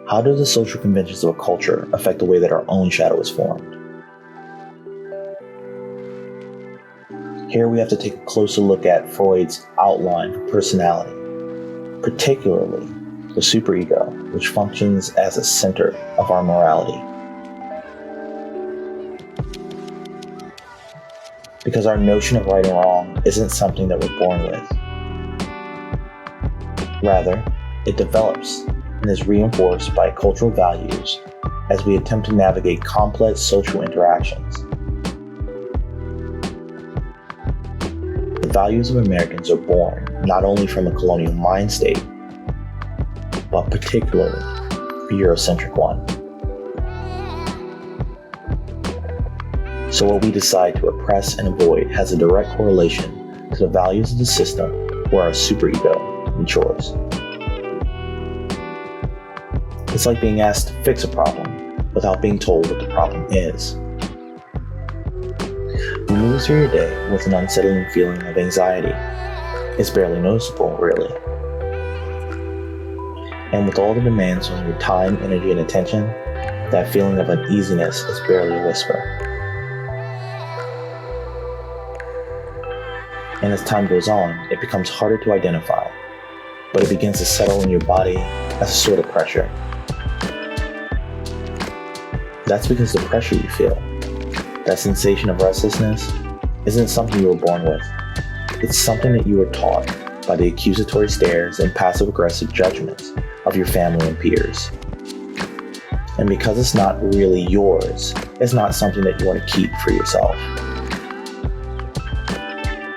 How do the social conventions of a culture affect the way that our own shadow is formed? Here we have to take a closer look at Freud's outline for personality, particularly the superego, which functions as a center of our morality. Because our notion of right and wrong isn't something that we're born with. Rather, it develops and is reinforced by cultural values as we attempt to navigate complex social interactions. The values of Americans are born not only from a colonial mind state, but particularly a Eurocentric one. So what we decide to oppress and avoid has a direct correlation to the values of the system where our superego matures. It's like being asked to fix a problem without being told what the problem is. You move through your day with an unsettling feeling of anxiety. It's barely noticeable, really. And with all the demands on your time, energy, and attention, that feeling of uneasiness is barely a whisper. And as time goes on, it becomes harder to identify, but it begins to settle in your body as a sort of pressure. That's because the pressure you feel, that sensation of restlessness, isn't something you were born with. It's something that you were taught by the accusatory stares and passive-aggressive judgments of your family and peers. And because it's not really yours, it's not something that you want to keep for yourself.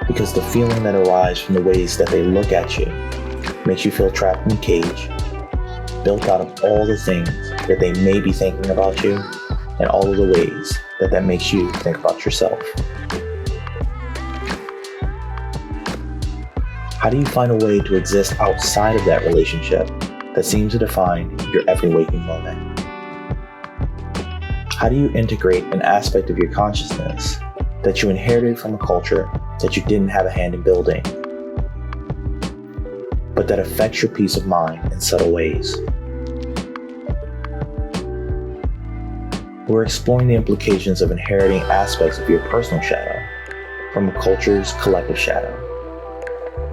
Because the feeling that arises from the ways that they look at you makes you feel trapped in a cage, built out of all the things that they may be thinking about you and all of the ways that makes you think about yourself. How do you find a way to exist outside of that relationship that seems to define your every waking moment? How do you integrate an aspect of your consciousness that you inherited from a culture that you didn't have a hand in building, but that affects your peace of mind in subtle ways? We're exploring the implications of inheriting aspects of your personal shadow from a culture's collective shadow,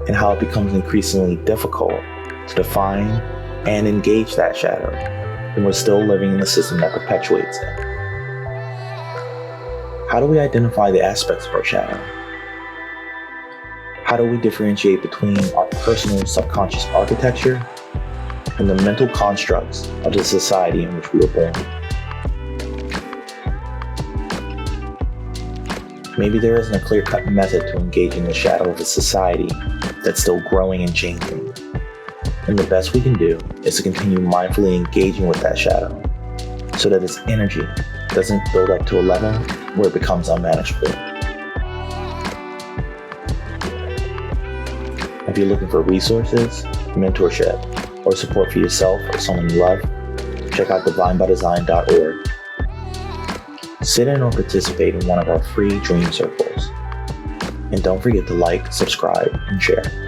and how it becomes increasingly difficult to define and engage that shadow when we're still living in the system that perpetuates it. How do we identify the aspects of our shadow? How do we differentiate between our personal subconscious architecture and the mental constructs of the society in which we were born? Maybe there isn't a clear-cut method to engaging the shadow of a society that's still growing and changing. And the best we can do is to continue mindfully engaging with that shadow so that its energy doesn't build up to a level where it becomes unmanageable. If you're looking for resources, mentorship, or support for yourself or someone you love, check out divinebydesign.org. Sit in or participate in one of our free dream circles. And don't forget to like, subscribe, and share.